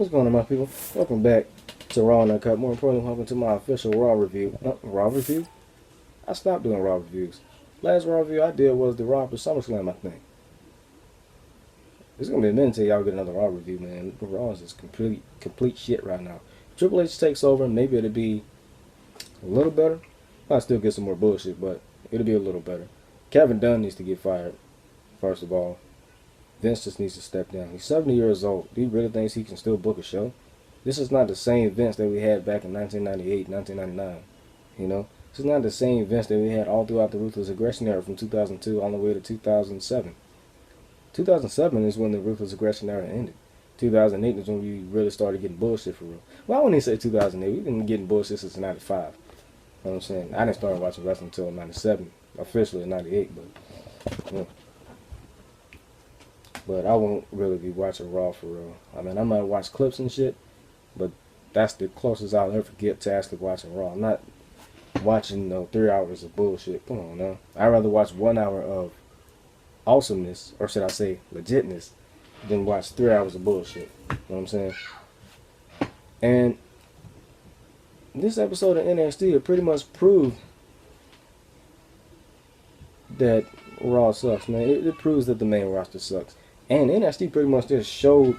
What's going on, my people? Welcome back to Raw and Uncut. More importantly, welcome to my official Raw review. Raw review? I stopped doing Raw reviews. Last Raw review I did was the Raw for SummerSlam, I think. It's gonna be a minute until y'all get another Raw review, man. Raw is just complete shit right now. Triple H takes over, maybe it'll be a little better. I'll still get some more bullshit, but it'll be a little better. Kevin Dunn needs to get fired, first of all. Vince just needs to step down. He's 70 years old. Do you really think he can still book a show? This is not the same Vince that we had back in 1998, 1999. You know? This is not the same Vince that we had all throughout the Ruthless Aggression era from 2002 all the way to 2007. 2007 is when the Ruthless Aggression era ended. 2008 is when we really started getting bullshit for real. Well, I wouldn't even say 2008. We've been getting bullshit since 95. You know what I'm saying? I didn't start watching wrestling until 97. Officially in 98, but... Yeah. But I won't really be watching Raw for real. I mean, I might watch clips and shit, but that's the closest I'll ever get to actually watching Raw. I'm not watching 3 hours of bullshit. Come on now. I'd rather watch 1 hour of awesomeness, or should I say legitness, than watch 3 hours of bullshit. You know what I'm saying? And this episode of NXT, it pretty much proved that Raw sucks, man. It proves that the main roster sucks. And NXT pretty much just showed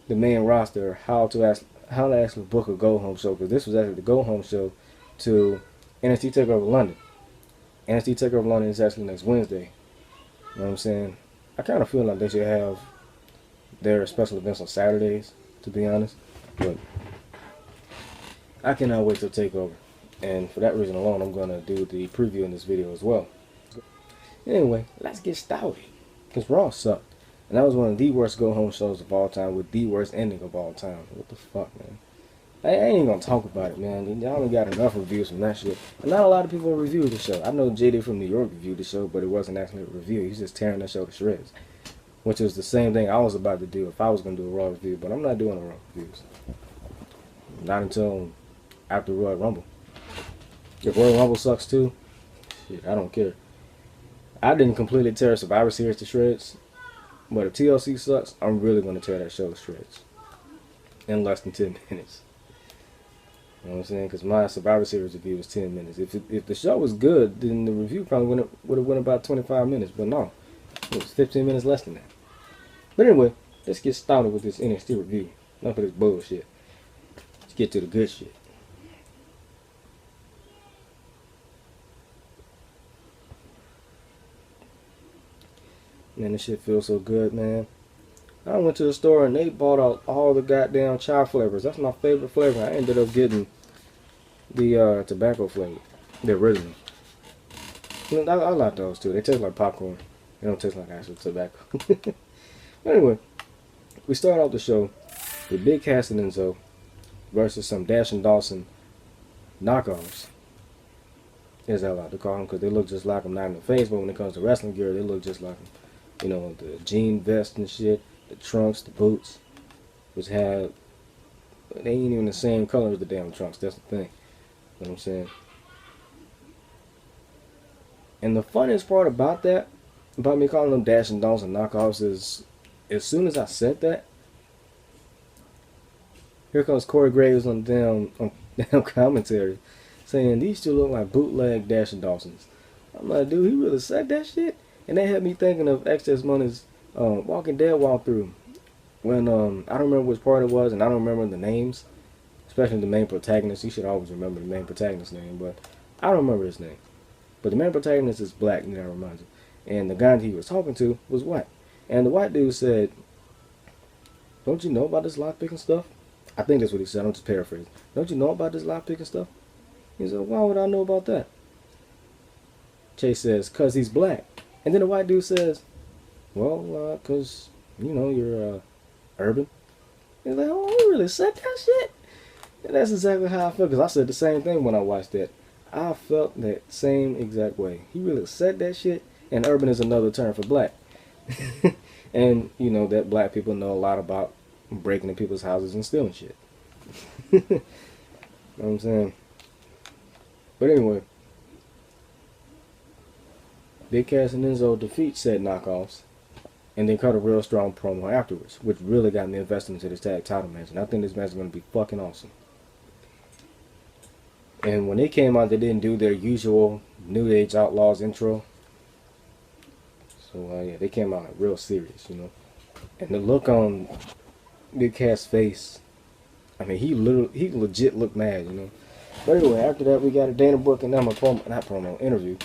the main roster how to actually book a go-home show, because this was actually the go-home show to NXT Takeover London. NXT Takeover London is actually next Wednesday. You know what I'm saying? I kind of feel like they should have their special events on Saturdays, to be honest. But I cannot wait till Takeover. And for that reason alone, I'm going to do the preview in this video as well. Anyway, let's get started. Because Raw sucked. And that was one of the worst go-home shows of all time with the worst ending of all time. What the fuck, man? I ain't going to talk about it, man. Y'all only got enough reviews from that shit. And not a lot of people reviewed the show. I know JD from New York reviewed the show, but it wasn't actually a review. He's just tearing the show to shreds. Which is the same thing I was about to do if I was going to do a Raw review. But I'm not doing a Raw reviews. Not until after Royal Rumble. If Royal Rumble sucks too, shit, I don't care. I didn't completely tear Survivor Series to shreds, but if TLC sucks, I'm really going to tear that show to shreds in less than 10 minutes. You know what I'm saying? Because my Survivor Series review was 10 minutes. If the show was good, then the review probably would have went about 25 minutes, but no, it was 15 minutes less than that. But anyway, let's get started with this NXT review. Enough of this bullshit. Let's get to the good shit. Man, this shit feels so good, man. I went to the store and they bought out all the goddamn chai flavors. That's my favorite flavor. I ended up getting the tobacco flavor, the original. I like those too. They taste like popcorn. They don't taste like actual tobacco. Anyway, we start off the show with Big Cass and Enzo versus some Dash and Dawson knockoffs. As I like to call them, because they look just like them, not in the face, but when it comes to wrestling gear, they look just like them. You know, the jean vest and shit, the trunks, the boots, which have, they ain't even the same color as the damn trunks. That's the thing. You know what I'm saying? And the funniest part about that, about me calling them Dash and Dawson knockoffs, is as soon as I said that, here comes Corey Graves on damn commentary saying these two look like bootleg Dash and Dawsons. I'm like, dude, he really said that shit? And that had me thinking of Excess Money's Walking Dead walkthrough. When, I don't remember which part it was, and I don't remember the names. Especially the main protagonist. You should always remember the main protagonist's name, but I don't remember his name. But the main protagonist is black, and that reminds me. And the guy that he was talking to was white. And the white dude said, don't you know about this lockpicking stuff? I think that's what he said, I'm just paraphrasing. Don't you know about this lockpicking stuff? He said, why would I know about that? Chase says, cause he's black. And then the white dude says, well, cause, you know, you're urban. He's like, oh, he really said that shit? And that's exactly how I felt, because I said the same thing when I watched that. I felt that same exact way. He really said that shit, and urban is another term for black. And, you know, that black people know a lot about breaking into people's houses and stealing shit. You know what I'm saying? But anyway, Big Cass and Enzo defeat said knockoffs and then cut a real strong promo afterwards, which really got me invested into this tag title match. And I think this match is going to be fucking awesome. And when they came out, they didn't do their usual New Age Outlaws intro. So yeah, they came out like real serious, you know. And the look on Big Cat's face, I mean, he legit looked mad, you know. But anyway, after that, we got a Dana Brooke and Emma interview.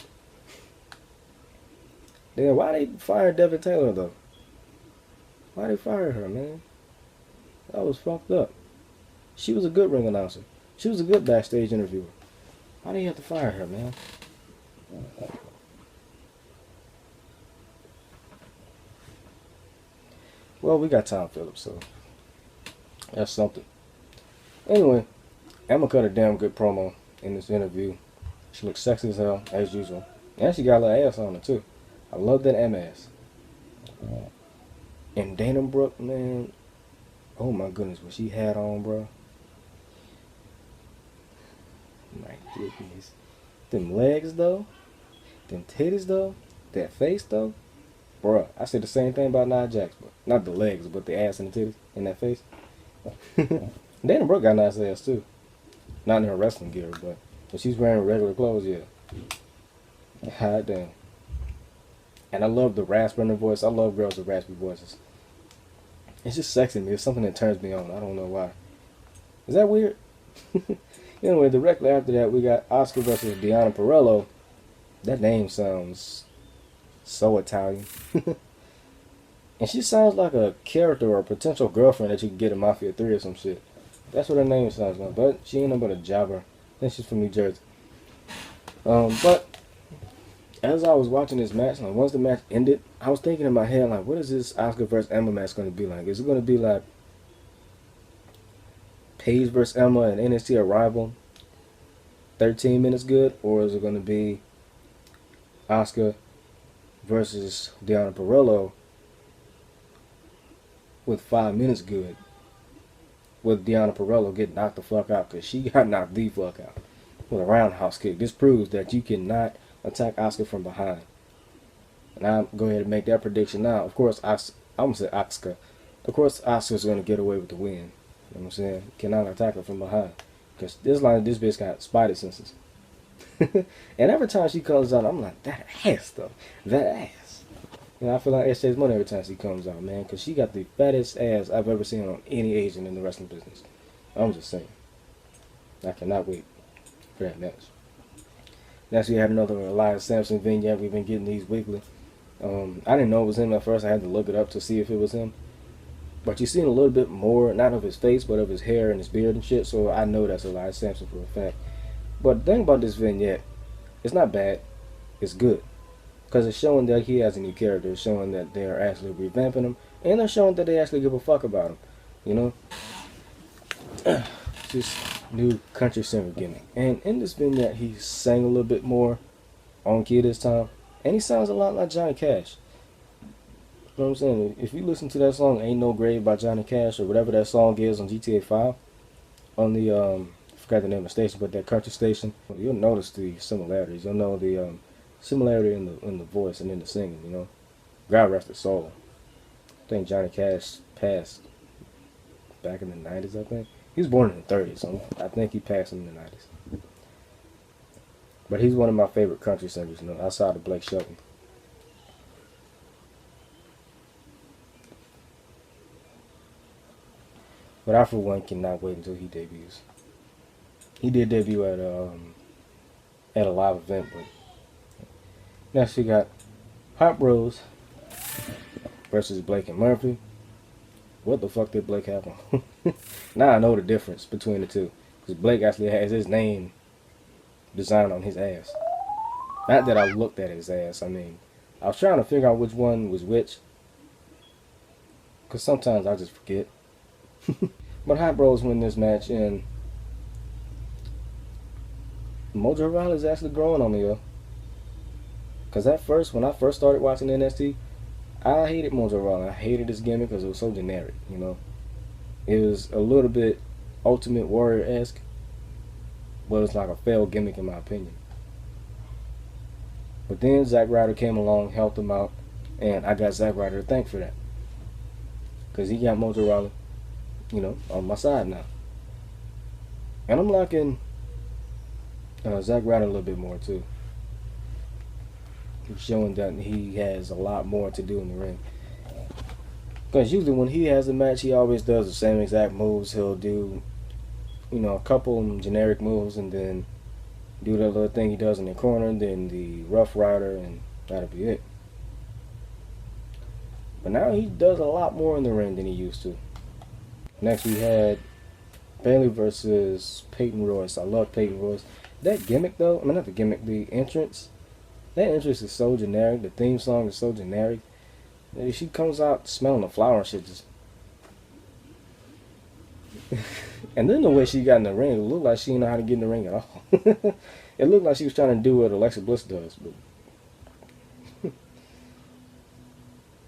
Then why they fired Devin Taylor though? Why they fired her, man? That was fucked up. She was a good ring announcer. She was a good backstage interviewer. Why do you have to fire her, man? Well, we got Tom Phillips, so that's something. Anyway, Emma cut a damn good promo in this interview. She looks sexy as hell, as usual. And she got a little ass on her, too. I love that M-ass. And Dana Brooke, man, oh my goodness, what she had on, bro. My goodness. Them legs, though. Them titties, though. That face, though. Bruh, I said the same thing about Nia Jax, but not the legs, but the ass and the titties and that face. Dana Brooke got nice ass, too. Not in her wrestling gear, but when she's wearing regular clothes, yeah. Hot damn. And I love the rasp in her voice. I love girls with raspy voices. It's just sexy to me. It's something that turns me on. I don't know why. Is that weird? Anyway, directly after that, we got Asuka versus Deonna Purrazzo. That name sounds so Italian. And she sounds like a character or a potential girlfriend that you could get in Mafia 3 or some shit. That's what her name sounds like. But she ain't no but a jobber. I think she's from New Jersey. But as I was watching this match, like once the match ended, I was thinking in my head, like, what is this Asuka versus Emma match going to be like? Is it going to be like Paige versus Emma and NXT Arrival, 13 minutes good? Or is it going to be Asuka versus Deonna Purrazzo with 5 minutes good? With Deonna Purrazzo getting knocked the fuck out, because she got knocked the fuck out with a roundhouse kick. This proves that you cannot attack Asuka from behind. And I'm go ahead and make that prediction now. Of course, I'm going to say Asuka. Of course, Asuka's going to get away with the win. You know what I'm saying? Cannot attack her from behind. Because this bitch got spider senses. And every time she comes out, I'm like, that ass, though. That ass. You know, I feel like SJ's money every time she comes out, man. Because she got the fattest ass I've ever seen on any Asian in the wrestling business. I'm just saying. I cannot wait for that match. Next, we had another Elias Sampson vignette. We've been getting these weekly. I didn't know it was him at first. I had to look it up to see if it was him. But you've seen a little bit more, not of his face, but of his hair and his beard and shit. So I know that's Elias Sampson for a fact. But the thing about this vignette, it's not bad. It's good. Because it's showing that he has a new character. It's showing that they're actually revamping him. And they're showing that they actually give a fuck about him. You know? Just new country singer gimmick. And in this vignette, he sang a little bit more on key this time. And he sounds a lot like Johnny Cash. You know what I'm saying? If you listen to that song, Ain't No Grave by Johnny Cash, or whatever that song is on GTA 5, on the, I forgot the name of the station, but that country station, you'll notice the similarities. You'll know the similarity in the voice and in the singing, you know. God rest his soul. I think Johnny Cash passed back in the 90s, I think. He was born in the 30s, so I think he passed in the 90s. But he's one of my favorite country singers, you know, outside of Blake Shelton. But I, for one, cannot wait until he debuts. He did debut at a live event, but next we got Hot Bros versus Blake and Murphy. What the fuck did Blake have on? Now I know the difference between the two. Because Blake actually has his name designed on his ass. Not that I looked at his ass. I mean, I was trying to figure out which one was which. Because sometimes I just forget. But Hot Bros win this match, and Mojo Rawley is actually growing on me, yo. Because at first, when I first started watching NXT, I hated Mojo Rawley. I hated his gimmick because it was so generic, you know. It was a little bit Ultimate Warrior-esque, but it's like a failed gimmick in my opinion. But then Zack Ryder came along, helped him out, And I got Zack Ryder to thank for that. Because he got Mojo Rawley, you know, on my side now. And I'm liking Zack Ryder a little bit more too. He's showing that he has a lot more to do in the ring. Because usually when he has a match, he always does the same exact moves. He'll do, you know, a couple generic moves and then do that little thing he does in the corner, then the Rough Rider, and that'll be it. But now he does a lot more in the ring than he used to. Next we had Bayley versus Peyton Royce. I love Peyton Royce. That gimmick though, I mean not the gimmick, the entrance. That entrance is so generic. The theme song is so generic. She comes out smelling the flower and shit just. And then the way she got in the ring, it looked like she didn't know how to get in the ring at all. It looked like she was trying to do what Alexa Bliss does,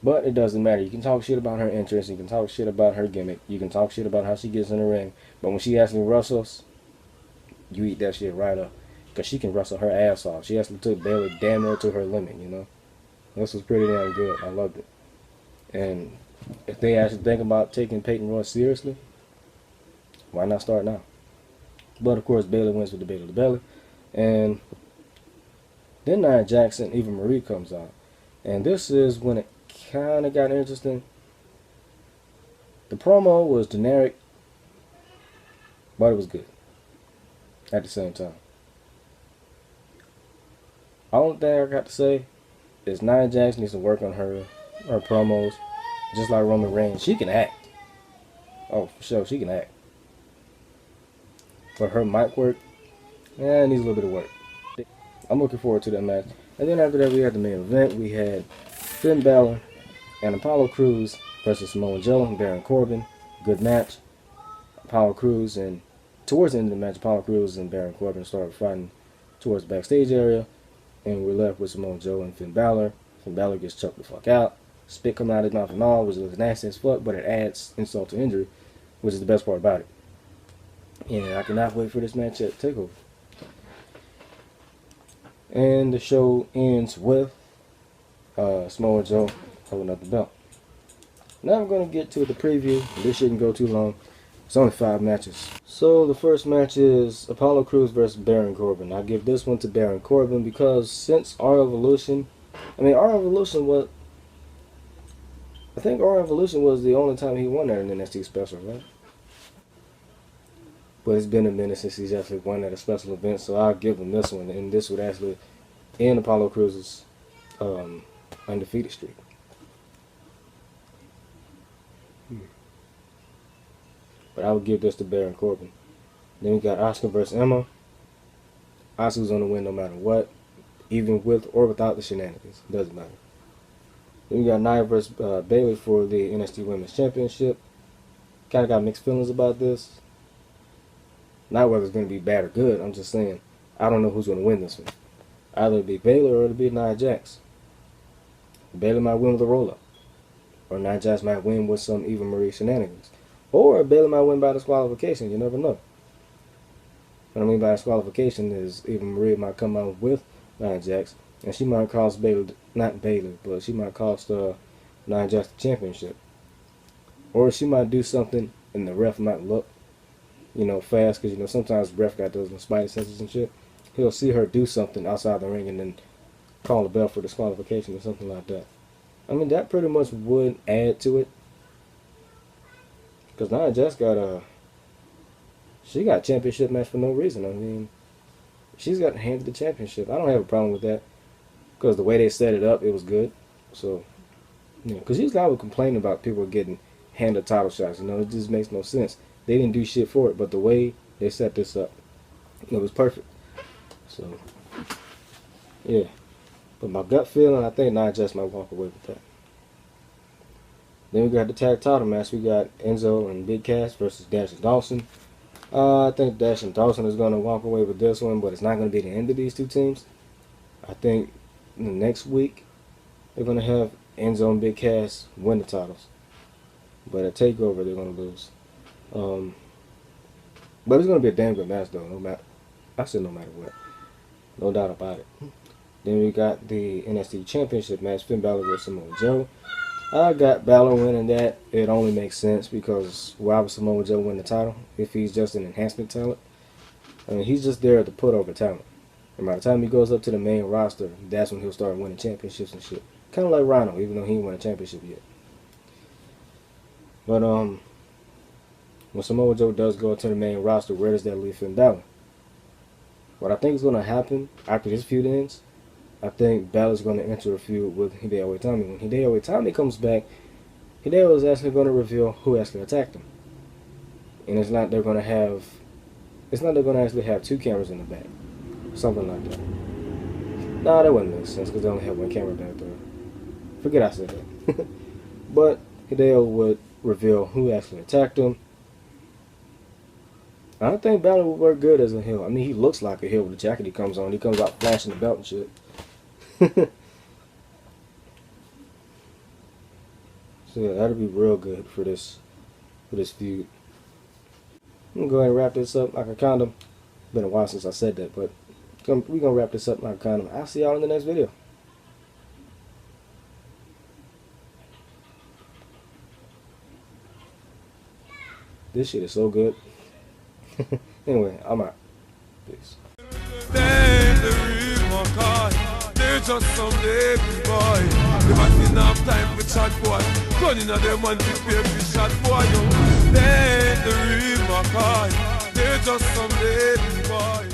but it doesn't matter. You can talk shit about her entrance, you can talk shit about her gimmick, you can talk shit about how she gets in the ring, but when she actually wrestles, you eat that shit right up. Because she can wrestle her ass off. She actually took Bayley damn near to her limit, you know. This was pretty damn good. I loved it. And if they actually think about taking Peyton Royce seriously, why not start now? But of course, Bayley wins with the Bayley to Bayley. And then Nia Jax and Eva Marie comes out. And this is when it kind of got interesting. The promo was generic, but it was good at the same time. Only thing I got to say is Nia Jax needs to work on her promos, just like Roman Reigns. She can act. Oh, for sure, she can act. But her mic work, it needs a little bit of work. I'm looking forward to that match. And then after that, we had the main event. We had Finn Balor and Apollo Crews versus Samoa Joe and Baron Corbin. Good match. Apollo Crews, and towards the end of the match, Apollo Crews and Baron Corbin started fighting towards the backstage area. And we're left with Samoa Joe and Finn Balor. Finn Balor gets choked the fuck out. Spit coming out of his mouth and all, which looks nasty as fuck, but it adds insult to injury, which is the best part about it. And I cannot wait for this match at Takeover. And the show ends with Samoa Joe holding up the belt. Now I'm going to get to the preview. This shouldn't go too long. It's only 5 matches. So the first match is Apollo Crews versus Baron Corbin. I give this one to Baron Corbin because since R Evolution, I think R Evolution was the only time he won at an NXT special, right? But it's been a minute since he's actually won at a special event, so I'll give him this one. And this would actually end Apollo Crews' undefeated streak. But I would give this to Baron Corbin. Then we got Asuka versus Emma. Asuka's going to win no matter what, even with or without the shenanigans. Doesn't matter. Then we got Nia versus Bayley for the NXT Women's Championship. Kind of got mixed feelings about this. Not whether it's going to be bad or good. I'm just saying, I don't know who's going to win this one. Either it'll be Bayley or it'll be Nia Jax. Bayley might win with a roll-up. Or Nia Jax might win with some Eva Marie shenanigans. Or Bayley might win by disqualification. You never know. What I mean by disqualification is Eva Marie might come out with Nia Jax, and she might cost Bayley, not Bayley, but she might cost Nia Jax the championship. Or she might do something, and the ref might look, fast, because sometimes the ref got those spidey senses and shit. He'll see her do something outside the ring and then call the bell for disqualification or something like that. I mean, that pretty much would add to it. Because Nia Jax she got a championship match for no reason. I mean, she's got handed the championship. I don't have a problem with that. Because the way they set it up, it was good. So, because usually I would complain about people getting handed title shots. It just makes no sense. They didn't do shit for it. But the way they set this up, it was perfect. So, yeah. But my gut feeling, I think Nia Jax might walk away with that. Then we got the tag title match. We got Enzo and Big Cass versus Dash and Dawson. I think Dash and Dawson is going to walk away with this one, but it's not going to be the end of these two teams. I think in the next week, they're going to have Enzo and Big Cass win the titles. But at TakeOver, they're going to lose. But it's going to be a damn good match, though. No matter what. No doubt about it. Then we got the NXT Championship match, Finn Balor versus Samoa Joe. I got Balor winning that. It only makes sense because why would Samoa Joe win the title if he's just an enhancement talent? I mean, he's just there to put over talent. And by the time he goes up to the main roster, that's when he'll start winning championships and shit. Kind of like Rhino, even though he ain't won a championship yet. But when Samoa Joe does go to the main roster, where does that leave Finn Balor? What I think is going to happen after this feud ends, I think Balor's going to enter a feud with Hideo Itami. When Hideo Itami comes back, Hideo is actually going to reveal who actually attacked him. And it's not they're going to actually have two cameras in the back. Something like that. Nah, that wouldn't make sense because they only have one camera back there. Forget I said that. But Hideo would reveal who actually attacked him. I don't think Balor would work good as a heel. I mean, he looks like a heel with the jacket he comes on. He comes out flashing the belt and shit. So yeah, that'll be real good for this feud. I'm gonna go ahead and wrap this up like a condom. Been a while since I said that, but we're gonna wrap this up like a condom. I'll see y'all in the next video. This shit is so good. Anyway, I'm out. Peace. They're just some lazy boy. They have enough time for chat boy. Running at them and prepare for chat boy. They ain't the real McCoy. They're just some lazy boy.